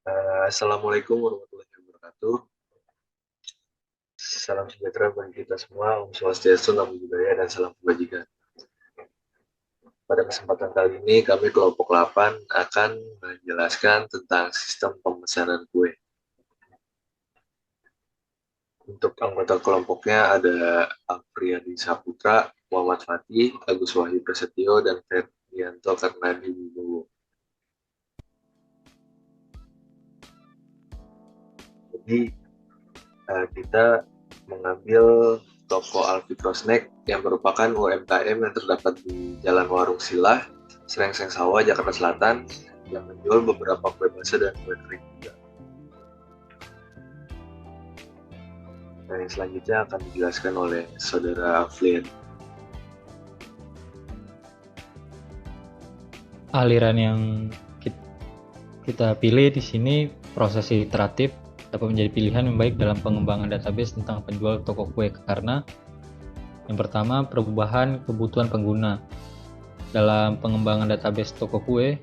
Assalamualaikum warahmatullahi wabarakatuh. Salam sejahtera bagi kita semua. Om Swastiastu, Namo Buddhaya, dan salam kebajikan. Pada kesempatan kali ini, kami kelompok 8 akan menjelaskan tentang sistem pemesanan kue. Untuk anggota kelompoknya ada Afriyadi Saputra, Muhammad Fatih, Agus Wahyu Prasetyo, dan Ferdianto Karnadi Wibowo. Jadi, kita mengambil toko Alfitro Snack yang merupakan UMKM yang terdapat di Jalan Warung Silah, Srengseng Sawah, Jakarta Selatan, yang menjual beberapa kue basah dan kue kering juga. Nah, yang selanjutnya akan dijelaskan oleh Saudara Aflin. Aliran yang kita pilih di sini proses iteratif dapat menjadi pilihan yang baik dalam pengembangan database tentang penjual toko kue karena yang pertama perubahan kebutuhan pengguna. Dalam pengembangan database toko kue,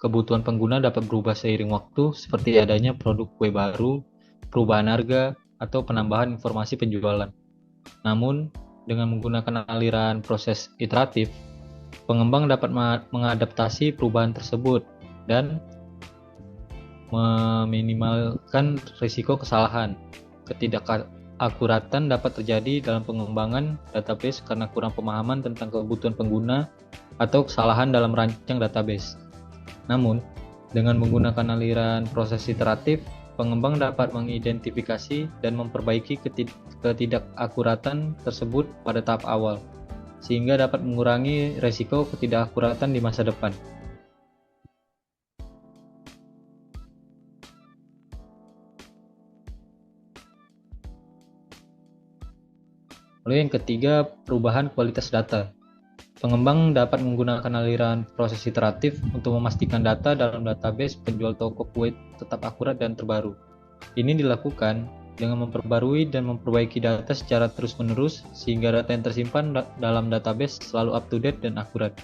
kebutuhan pengguna dapat berubah seiring waktu seperti adanya produk kue baru, perubahan harga, atau penambahan informasi penjualan. Namun, dengan menggunakan aliran proses iteratif, pengembang dapat mengadaptasi perubahan tersebut dan meminimalkan risiko kesalahan. Ketidakakuratan dapat terjadi dalam pengembangan database karena kurang pemahaman tentang kebutuhan pengguna atau kesalahan dalam rancang database. Namun, dengan menggunakan aliran proses iteratif, pengembang dapat mengidentifikasi dan memperbaiki ketidakakuratan tersebut pada tahap awal, sehingga dapat mengurangi risiko ketidakakuratan di masa depan. Lalu yang ketiga, perubahan kualitas data. Pengembang dapat menggunakan aliran proses iteratif untuk memastikan data dalam database penjual toko kue tetap akurat dan terbaru. Ini dilakukan dengan memperbarui dan memperbaiki data secara terus-menerus sehingga data yang tersimpan dalam database selalu up-to-date dan akurat.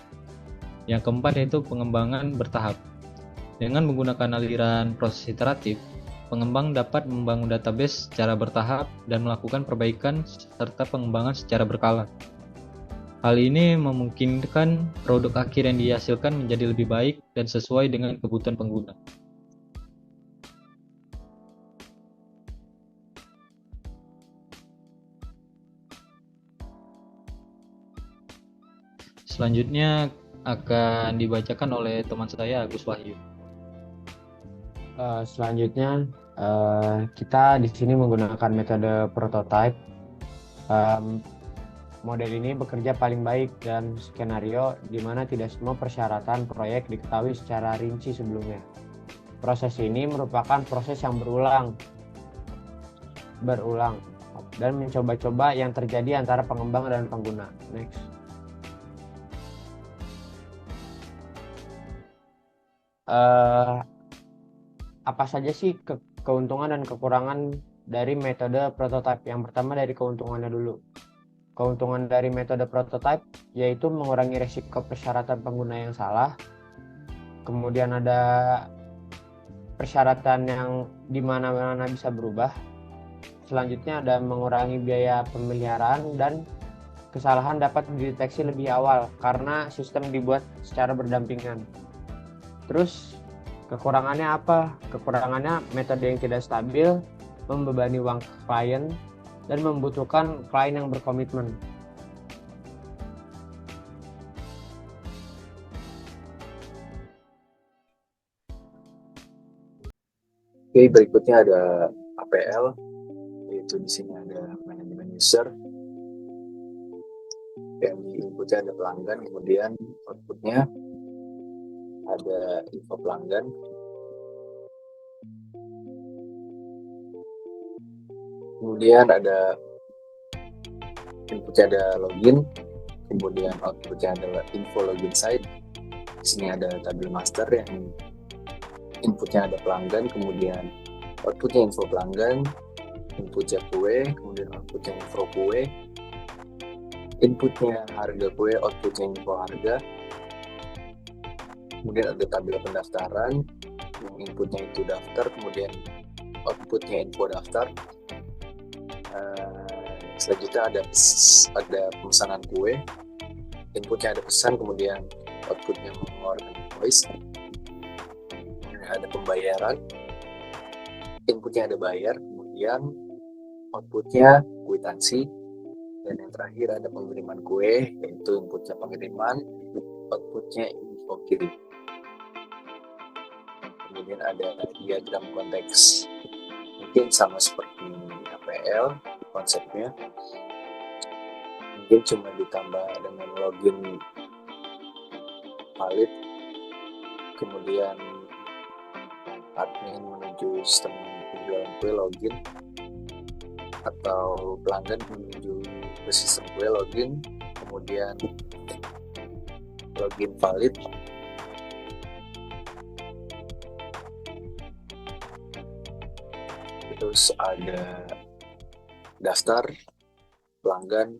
Yang keempat yaitu pengembangan bertahap. Dengan menggunakan aliran proses iteratif, pengembang dapat membangun database secara bertahap dan melakukan perbaikan serta pengembangan secara berkala. Hal ini memungkinkan produk akhir yang dihasilkan menjadi lebih baik dan sesuai dengan kebutuhan pengguna. Selanjutnya akan dibacakan oleh teman saya Agus Wahyu. Selanjutnya kita di sini menggunakan metode prototype. Model ini bekerja paling baik dan skenario di mana tidak semua persyaratan proyek diketahui secara rinci sebelumnya. Proses ini merupakan proses yang berulang dan mencoba-coba yang terjadi antara pengembang dan pengguna. Next. Apa saja sih keuntungan dan kekurangan dari metode prototype? Yang pertama dari keuntungannya dulu. Keuntungan dari metode prototype yaitu mengurangi risiko persyaratan pengguna yang salah. Kemudian ada persyaratan yang di mana-mana bisa berubah. Selanjutnya ada mengurangi biaya pemeliharaan dan kesalahan dapat dideteksi lebih awal karena sistem dibuat secara berdampingan. Terus kekurangannya apa? Kekurangannya metode yang tidak stabil, membebani uang klien, dan membutuhkan klien yang berkomitmen. Oke, berikutnya ada APL, yaitu di sini ada manajemen user. Yang di inputnya ada pelanggan, kemudian outputnya ada info pelanggan. Kemudian ada inputnya ada login, kemudian outputnya adalah info login site. Di sini ada tabel master yang inputnya ada pelanggan, kemudian outputnya info pelanggan, inputnya kue, kemudian outputnya info kue, inputnya harga kue, outputnya info harga. Kemudian ada tabel pendaftaran, yang inputnya itu daftar, kemudian outputnya info daftar. Selanjutnya ada pemesanan kue, inputnya ada pesan, kemudian outputnya mengeluarkan invoice. Ada pembayaran, inputnya ada bayar, kemudian outputnya kwitansi. Dan yang terakhir ada pengiriman kue, yaitu inputnya pengiriman, outputnya info kirim. Kemudian ada diagram konteks, mungkin sama seperti APL konsepnya, mungkin cuma ditambah dengan login valid, kemudian admin menuju sistem penjualan kue login, atau pelanggan menuju ke sistem kue login, kemudian login valid, terus ada daftar pelanggan,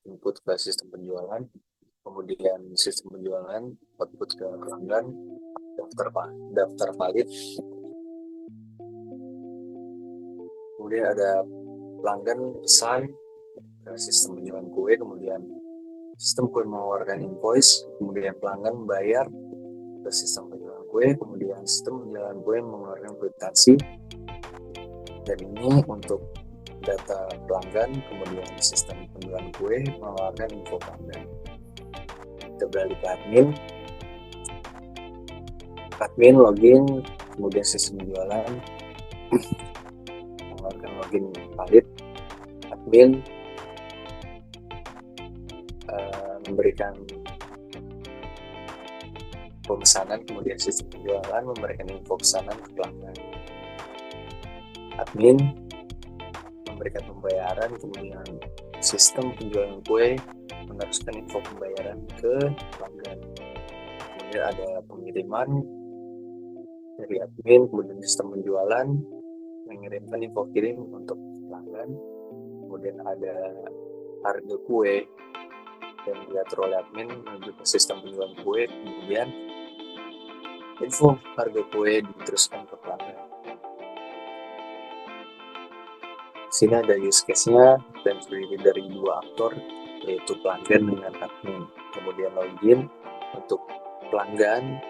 input ke sistem penjualan, kemudian sistem penjualan output ke pelanggan, daftar valid, kemudian ada pelanggan pesan ke sistem penjualan kue, kemudian sistem kue mengeluarkan invoice, kemudian pelanggan membayar ke sistem penjualan kue, kemudian sistem penjualan kue mengeluarkan kwitansi. Dan ini untuk data pelanggan, kemudian sistem penjualan kue mengeluarkan info pelanggan. Kita beralih ke admin login, kemudian sistem penjualan mengeluarkan login valid, admin memberikan pemesanan, kemudian sistem penjualan memberikan info pesanan ke pelanggan. Admin memberikan pembayaran, kemudian sistem penjualan kue meneruskan info pembayaran ke pelanggan. Kemudian ada pengiriman dari admin, kemudian sistem penjualan mengirimkan info kirim untuk pelanggan. Kemudian ada harga kue yang diatur oleh admin menuju ke sistem penjualan kue, kemudian info harga kue diteruskan ke pelanggan. Sini ada use case-nya dan terdiri dari dua aktor, yaitu pelanggan dengan admin. Kemudian login untuk pelanggan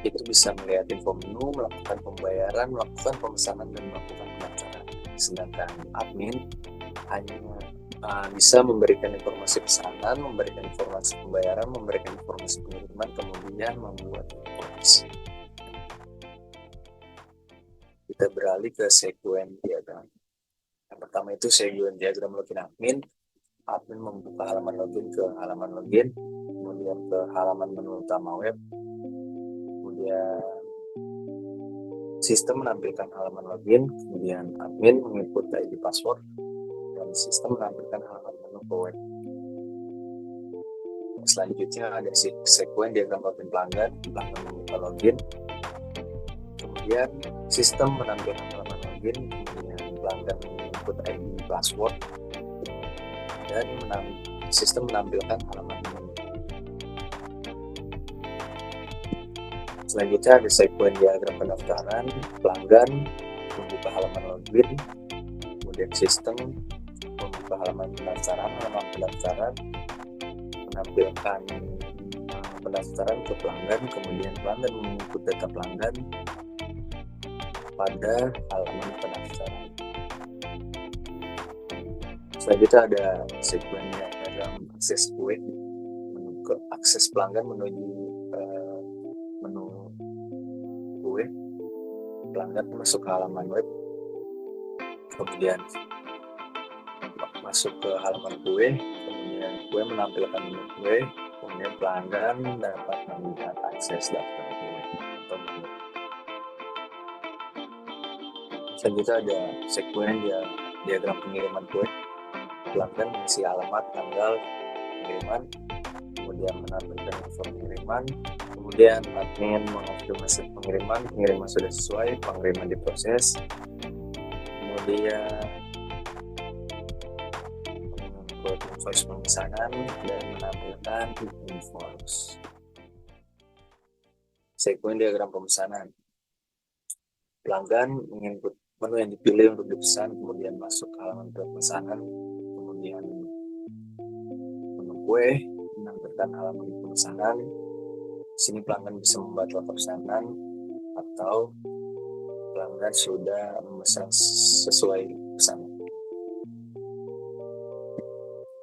itu bisa melihat info menu, melakukan pembayaran, melakukan pemesanan, dan melakukan pendaftaran. Sedangkan admin hanya bisa memberikan informasi pesanan, memberikan informasi pembayaran, memberikan informasi pengiriman, kemudian membuat invoice. Kita beralih ke sekuen diagram. Yang pertama itu sekuen diagram login admin. Admin membuka halaman login ke halaman login, kemudian ke halaman menu utama web, kemudian sistem menampilkan halaman login, kemudian admin menginput ID password, dan sistem menampilkan halaman menu ke web. Selanjutnya ada sekuen diagram login pelanggan membuka login, kemudian sistem menampilkan halaman login, kemudian pelanggan menginput ID password, dan sistem menampilkan halaman menu. Selanjutnya ada sekuen diagram pendaftaran pelanggan membuka halaman login, kemudian sistem membuka halaman pendaftaran menampilkan pendaftaran ke pelanggan, kemudian pelanggan menginput data pelanggan pada halaman pendaftaran. Selanjutnya ada sekuen diagram akses kue, akses pelanggan menuju menu kue. Pelanggan masuk ke halaman web, kemudian masuk ke halaman kue, kemudian kue menampilkan menu kue, kemudian pelanggan dapat melihat akses daftar kue atau menu. Selanjutnya ada sekuen diagram pengiriman kue. Pelanggan mengisi alamat, tanggal pengiriman, kemudian menampilkan info pengiriman, kemudian admin mengkonfirmasi pengiriman sudah sesuai, pengiriman diproses, kemudian membuat invoice pemesanan dan menampilkan invoice. Sekuen diagram pemesanan. pelanggan menginput menu yang dipilih untuk dipesan, kemudian masuk ke halaman pemesanan, kemudian menu kue, menampilkan halaman pemesanan. Di sini pelanggan bisa membatalkan pesanan atau pelanggan sudah memesan sesuai pesanan.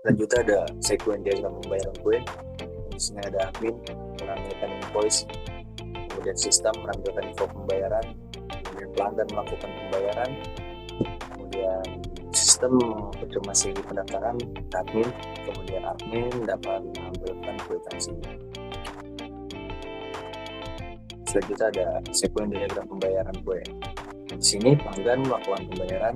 Selanjutnya ada sekuen diagram pembayaran kue. Di sini ada admin menampilkan invoice, kemudian sistem menampilkan info pembayaran, kemudian pelanggan melakukan pembayaran, kemudian sistem mengkonfirmasi pendaftaran admin, kemudian admin dapat menampilkan kwitansi. Selanjutnya ada sekuen diagram pembayaran kue. Di sini pelanggan melakukan pembayaran,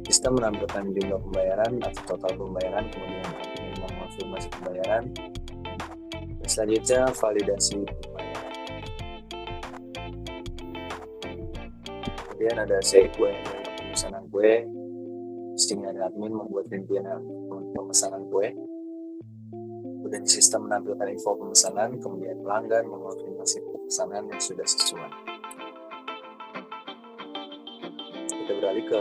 sistem menampilkan jumlah pembayaran atau total pembayaran, kemudian admin mengonfirmasi pembayaran. Selanjutnya validasi pembayaran. Kemudian ada sekuen pemesanan kue. Di sini ada admin membuat rincian pemesanan kue. Kemudian sistem menampilkan info pemesanan, kemudian pelanggan mengonfirmasi pemesanan yang sudah sesuai. Kita beralih ke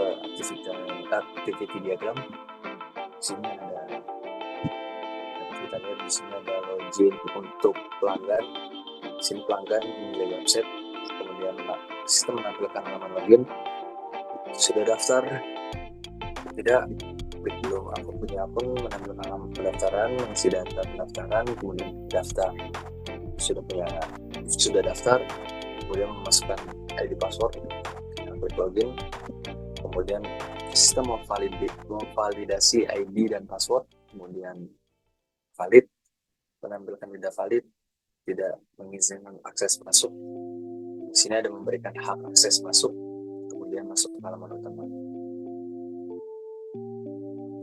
activity diagram. Di sini dapat kita lihat di sini ada login untuk pelanggan. Di sini pelanggan memilih website, kemudian sistem menampilkan halaman login. Sudah daftar? Tidak? Belum. Aku punya akun, menampilkan halaman pendaftaran, mengisi data pendaftaran, kemudian daftar. Sudah daftar, kemudian memasukkan ID password, klik login, kemudian sistem memvalidasi ID dan password, kemudian valid, menampilkan tidak valid, tidak mengizinkan akses masuk. Di sini ada memberikan hak akses masuk, kemudian masuk ke halaman utama.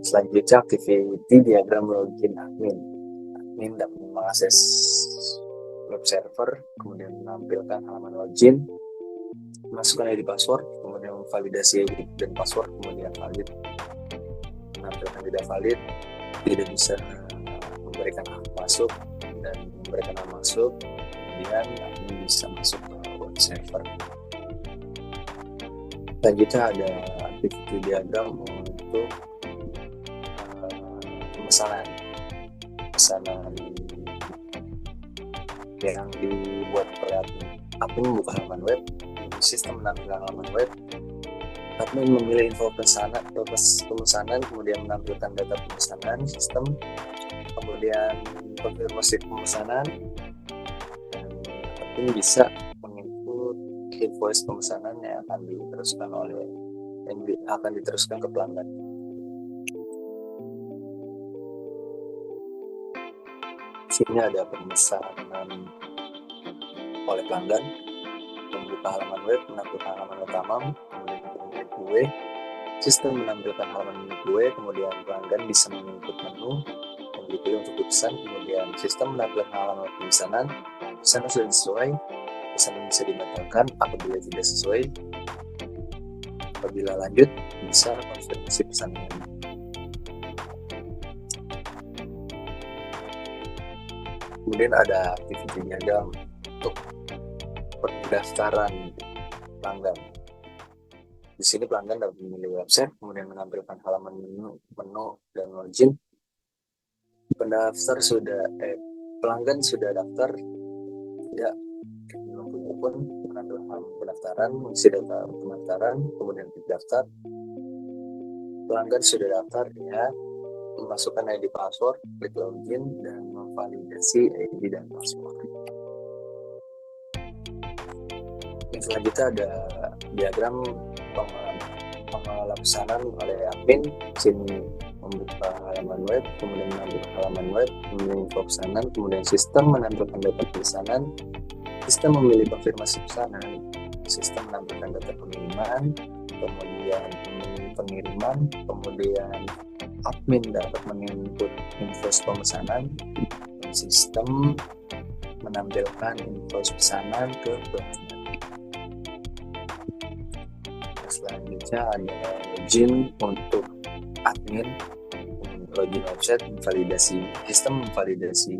Selanjutnya activity diagram login admin. Admin dapat mengakses web server, kemudian menampilkan halaman login, masukkan ID password, kemudian memvalidasi ID dan password, kemudian valid, menampilkan tidak valid, tidak bisa memberikan hak masuk dan memberikan hak masuk, kemudian admin bisa masuk ke web server. Selanjutnya ada activity diagram untuk pemesanan yang dibuat oleh admin membuka halaman web, sistem menampilkan halaman web, admin memilih info pemesanan, kemudian menampilkan data pemesanan, sistem, kemudian konfirmasi pemesanan, dan admin bisa menginput invoice pemesanan yang akan diteruskan ke pelanggan. Sini ada pemesanan oleh pelanggan, membuka halaman web, menampilkan halaman utama, kemudian memilih kue, sistem menampilkan halaman menu kue, kemudian pelanggan bisa menginput menu yang dipilih untuk dipesan, kemudian sistem menampilkan halaman pemesanan sudah sesuai, pesanan bisa dibatalkan apabila tidak sesuai, apabila lanjut bisa konfirmasi pesanan. Kemudian ada activity diagram untuk pendaftaran pelanggan. Di sini pelanggan dapat memilih website, kemudian menampilkan halaman menu dan login. Pelanggan sudah daftar, tidak belum punya akun, menampilkan halaman pendaftaran, mengisi data pendaftaran, kemudian klik daftar. Pelanggan sudah daftar, ya, memasukkan ID password, klik login, dan memvalidasi ID dan password. Yang selanjutnya ada diagram pengelola pesanan oleh admin. Sini membuka halaman web, kemudian menampilkan halaman web, memilih info pesanan, kemudian sistem menampilkan data pesanan, sistem memilih konfirmasi pesanan, sistem menampilkan data pengiriman, kemudian admin dapat menginput invoice pemesanan, dan sistem menampilkan invoice pesanan ke pelanggan. Selanjutnya ada login untuk admin, login website, sistem memvalidasi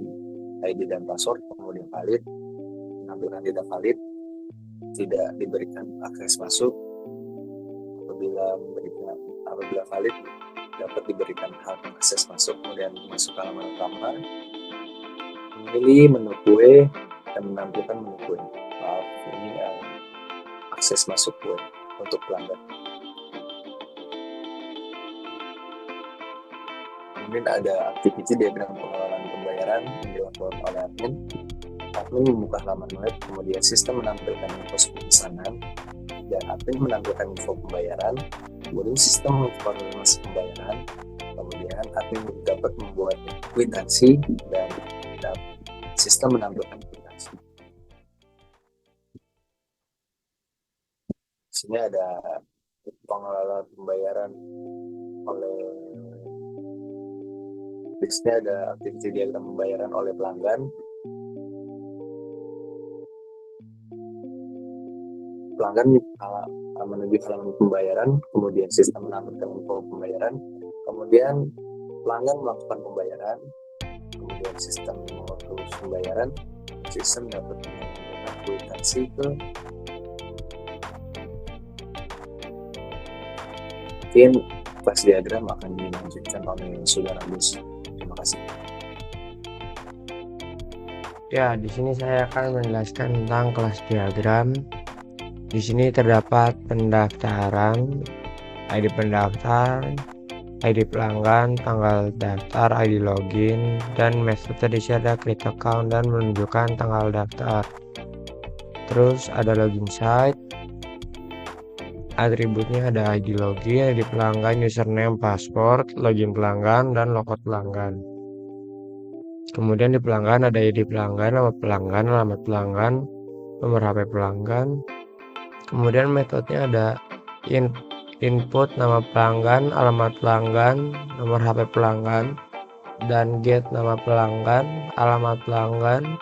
ID dan password, kemudian valid, menampilkan tidak valid, tidak diberikan akses masuk. Apabila valid dapat diberikan hak akses masuk, kemudian masuk ke halaman utama, memilih menu kue dan menampilkan menu kue. Maaf, ini akses masuk kue untuk pelanggan. Kemudian ada activity diagram pengelolaan pembayaran yang dilakukan oleh admin. Admin membuka halaman web, kemudian sistem menampilkan info pesanan, dan admin menampilkan info pembayaran, kemudian sistem mengkonfirmasi pembayaran, kemudian admin dapat membuat kwitansi, dan sistem menampilkan kwitansi. Di sini ada pengelola pembayaran di sini ada aktiviti diagram pembayaran oleh pelanggan. Pelanggan menuju halaman pembayaran, kemudian sistem menampilkan info pembayaran, kemudian pelanggan melakukan pembayaran, kemudian sistem mengurus pembayaran, sistem dapat menyampaikan kwitansi ke mungkin kelas diagram akan dilanjutkan oleh saudara Gus. Terima kasih. Ya, di sini saya akan menjelaskan tentang kelas diagram. Di sini terdapat pendaftaran, ID pendaftar, ID pelanggan, tanggal daftar, ID login, dan metode di sini ada create account dan menunjukkan tanggal daftar. Terus ada login site, atributnya ada ID login, ID pelanggan, username, password, login pelanggan, dan logout pelanggan. Kemudian di pelanggan ada ID pelanggan, nama pelanggan, alamat pelanggan, nomor HP pelanggan. Kemudian metodenya ada input nama pelanggan, alamat pelanggan, nomor HP pelanggan, dan get nama pelanggan, alamat pelanggan,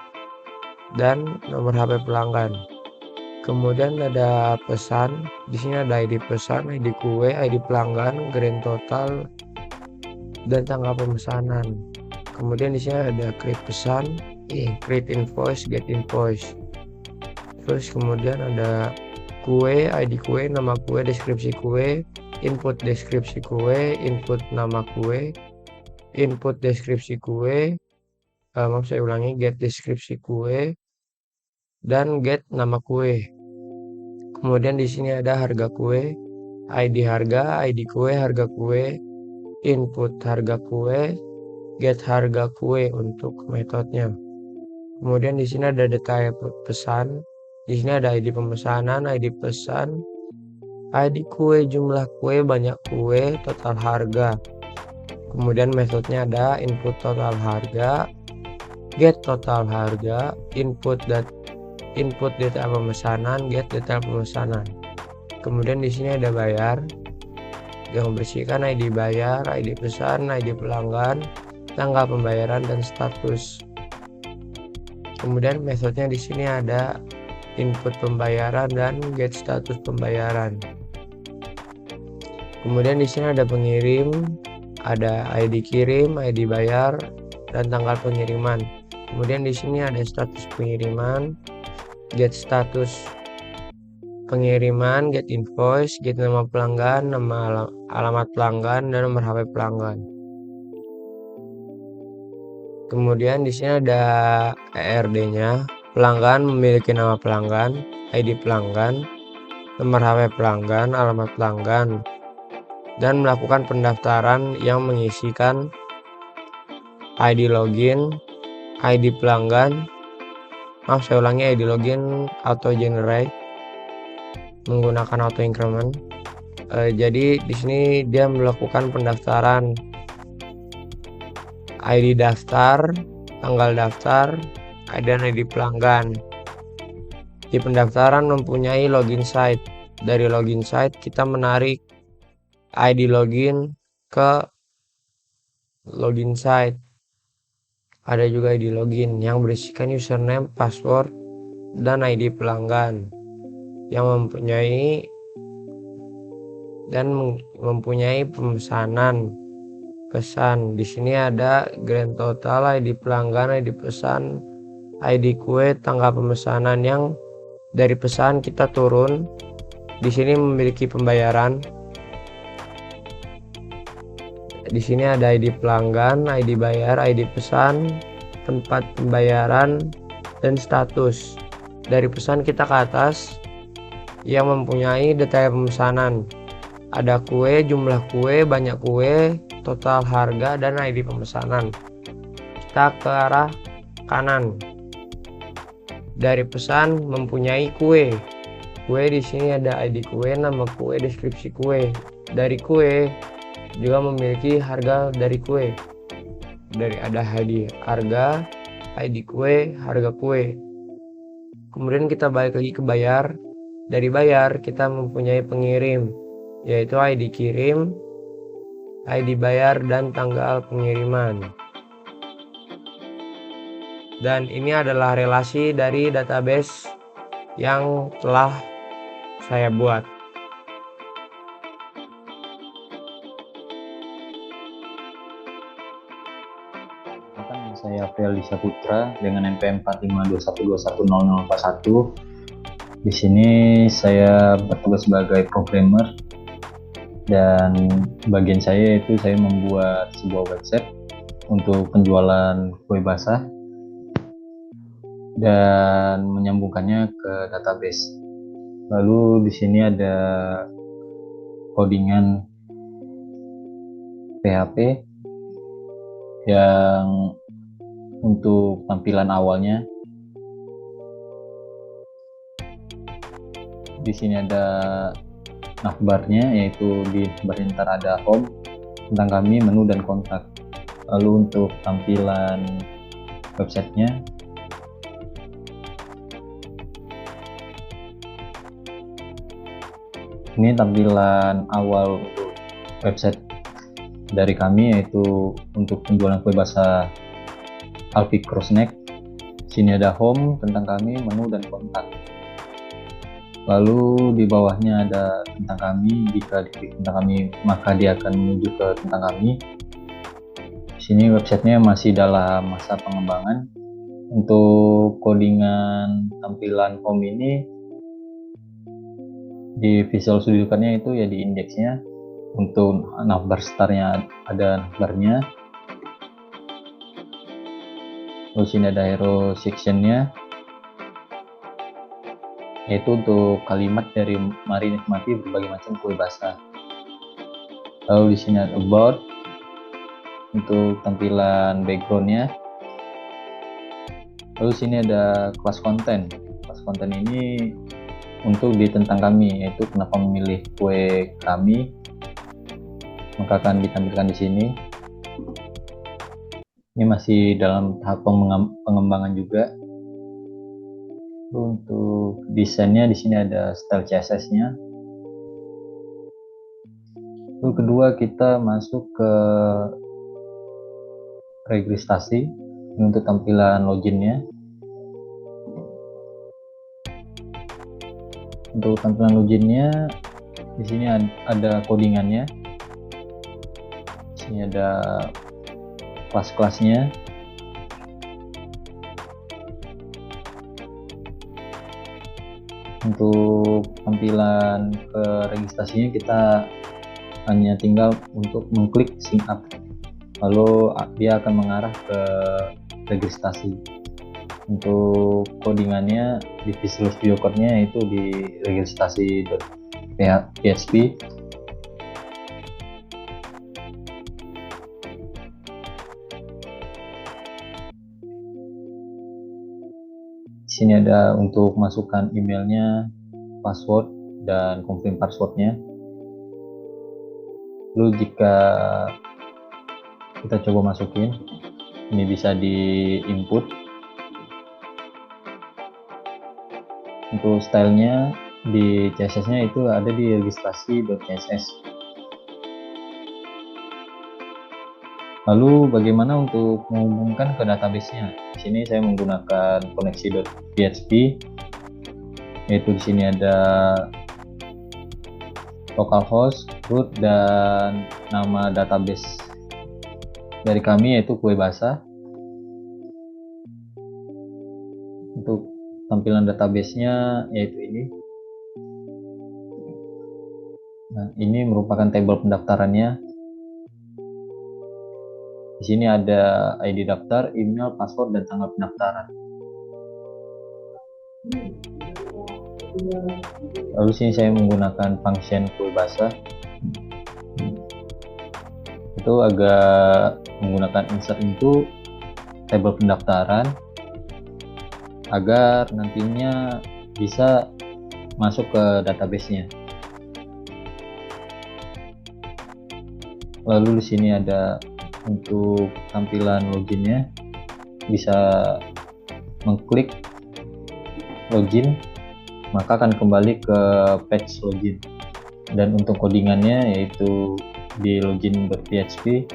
dan nomor HP pelanggan. Kemudian ada pesan. Di sini ada ID pesan, ID kue, ID pelanggan, grand total, dan tanggal pemesanan. Kemudian di sini ada create pesan, create invoice, get invoice. Terus kemudian ada kue, ID kue, nama kue, deskripsi kue, input deskripsi kue, input nama kue, input deskripsi kue, maaf saya ulangi, get deskripsi kue, dan get nama kue. Kemudian di sini ada harga kue, ID harga, ID kue, harga kue, input harga kue, get harga kue untuk metodenya. Kemudian di sini ada detail pesan. Di sini ada ID pemesanan, ID pesan, ID kue, jumlah kue, banyak kue, total harga. Kemudian metodenya ada input total harga, get total harga, input detail pemesanan, get detail pemesanan. Kemudian di sini ada bayar, yang membersihkan ID bayar, ID pesan, ID pelanggan, tanggal pembayaran, dan status. Kemudian metodenya di sini ada input pembayaran dan get status pembayaran. Kemudian di sini ada pengirim, ada ID kirim, ID bayar, dan tanggal pengiriman. Kemudian di sini ada status pengiriman, get status pengiriman, get invoice, get nama pelanggan, nama alamat pelanggan, dan nomor HP pelanggan. Kemudian di sini ada ERD-nya. Pelanggan memiliki nama pelanggan, ID pelanggan, nomor HP pelanggan, alamat pelanggan, dan melakukan pendaftaran yang mengisikan ID login, ID pelanggan, maaf saya ulangi, ID login auto generate menggunakan auto increment. Jadi di sini dia melakukan pendaftaran ID daftar, tanggal daftar, dan ID pelanggan. Di pendaftaran mempunyai login site. Dari login site kita menarik ID login ke login site. Ada juga ID login yang berisikan username, password, dan ID pelanggan yang mempunyai pesan. Di sini ada grand total, ID pelanggan, ID pesan, ID kue, tanggal pemesanan yang Dari pesan kita turun. Di sini memiliki pembayaran. Di sini ada ID pelanggan, ID bayar, ID pesan, tempat pembayaran, dan status. Dari pesan kita ke atas yang mempunyai detail pemesanan. Ada kue, jumlah kue, banyak kue, total harga, dan ID pemesanan. Kita ke arah kanan. Dari pesan mempunyai kue. Kue di sini ada ID kue, nama kue, deskripsi kue. Dari kue juga memiliki harga dari kue. Dari ada harga, ID kue, harga kue. Kemudian kita balik lagi ke bayar. Dari bayar kita mempunyai pengirim, yaitu ID kirim, ID bayar, dan tanggal pengiriman. Dan ini adalah relasi dari database yang telah saya buat. Saya Feldi Saputra dengan NPM 4521210041. Di sini saya bertugas sebagai programmer dan bagian saya itu saya membuat sebuah website untuk penjualan kue basah dan menyambungkannya ke database. Lalu di sini ada codingan PHP yang untuk tampilan awalnya. Di sini ada navbarnya, yaitu di navbar ntar ada home, tentang kami, menu, dan kontak. Lalu untuk tampilan websitenya, ini tampilan awal untuk website dari kami, yaitu untuk penjualan kue basah Alficrosnack. Sini ada home, tentang kami, menu, dan kontak. Lalu di bawahnya ada tentang kami. Jika diklik tentang kami, maka dia akan menuju ke tentang kami. Di sini websitenya masih dalam masa pengembangan. Untuk codingan tampilan home ini, di Visual Studio Code-nya itu ya di indeksnya. Untuk navbar startnya ada navbarnya. Lalu sini ada hero section-nya, yaitu untuk kalimat dari mari nikmati berbagai macam kue basah. Lalu di sini ada about, untuk tampilan background-nya. Lalu sini ada kelas konten. Kelas konten ini untuk di tentang kami, yaitu kenapa memilih kue kami, maka akan ditampilkan di sini. Ini masih dalam tahap pengembangan juga. Untuk desainnya di sini ada style CSS-nya. Lalu kedua kita masuk ke registrasi. Ini untuk tampilan loginnya. Untuk tampilan loginnya di sini ada codingannya. Di sini ada kelas-kelasnya. Untuk tampilan ke registrasinya kita hanya tinggal untuk mengklik sign up, lalu dia akan mengarah ke registrasi. Untuk codingannya di Visual Studio Code-nya itu di registrasi.php. Di sini ada untuk masukkan emailnya, password, dan confirm passwordnya. Lalu jika kita coba masukin, ini bisa di input. Untuk stylenya di CSS-nya itu ada di registrasi.css. Lalu bagaimana untuk menghubungkan ke database-nya? Di sini saya menggunakan koneksi.php, yaitu di sini ada localhost, root, dan nama database dari kami yaitu kue basah. Untuk tampilan database-nya yaitu ini. Nah, ini merupakan tabel pendaftarannya. Di sini ada ID daftar, email, password, dan tanggal pendaftaran. Lalu sini saya menggunakan function kue basah. Itu agak menggunakan insert into tabel pendaftaran agar nantinya bisa masuk ke database-nya. Lalu di sini ada untuk tampilan loginnya, bisa mengklik login maka akan kembali ke page login, dan untuk codingannya yaitu di login.php,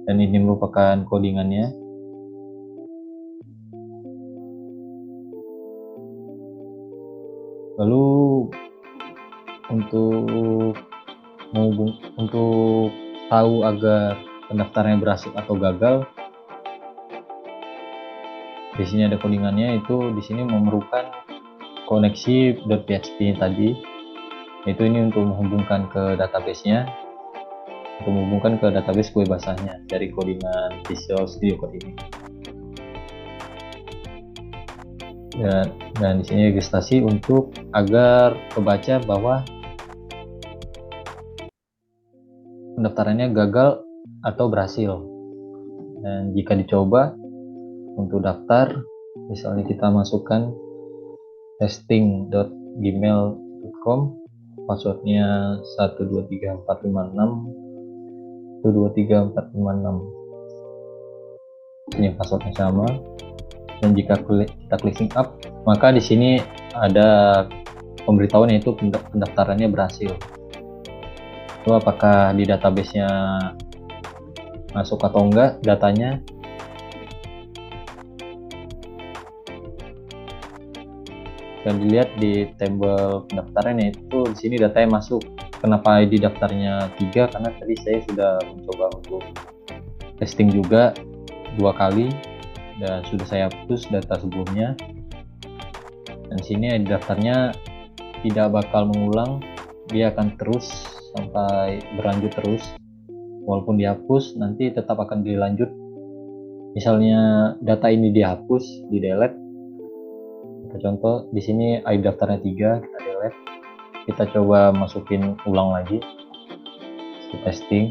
dan ini merupakan codingannya. Lalu untuk tahu agar pendaftarannya berhasil atau gagal, di sini ada codingannya, itu di sini memerlukan koneksi .php tadi, yaitu ini untuk menghubungkan ke database-nya, untuk menghubungkan ke database kue basahnya dari codingan Visual Studio Code ini. Dan di sini registrasi untuk agar kebaca bahwa pendaftarannya gagal atau berhasil. Dan jika dicoba untuk daftar, misalnya kita masukkan testing.gmail.com, passwordnya 123456. Ini passwordnya sama. Dan jika kita klik sign up, maka di sini ada pemberitahuan yaitu pendaftarannya berhasil. Itu apakah di database-nya masuk atau enggak datanya. Dan dilihat di tabel pendaftarannya itu di sini datanya masuk. Kenapa ID daftarnya 3? Karena tadi saya sudah mencoba untuk testing juga 2 kali dan sudah saya hapus data sebelumnya. Dan sini ID daftarnya tidak bakal mengulang, dia akan terus sampai berlanjut terus. Walaupun dihapus nanti tetap akan dilanjut. Misalnya data ini dihapus, di delete. Kita contoh di sini ID daftarnya 3, kita delete. Kita coba masukin ulang lagi. Testing.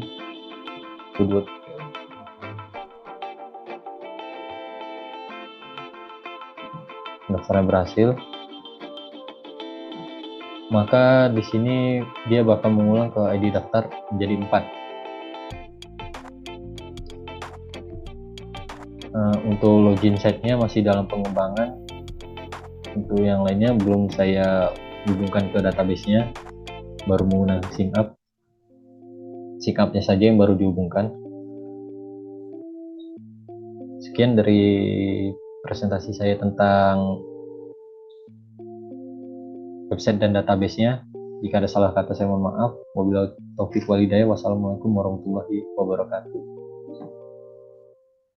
Daftarnya berhasil. Maka di sini dia bakal mengulang ke ID daftar menjadi 4. Untuk login site-nya masih dalam pengembangan. Untuk yang lainnya belum saya hubungkan ke database-nya, baru menggunakan sign up. Sign up-nya saja yang baru dihubungkan. Sekian dari presentasi saya tentang website dan database-nya. Jika ada salah kata saya mohon maaf. Wabillahi taufiq walhidayah. Wassalamualaikum warahmatullahi wabarakatuh.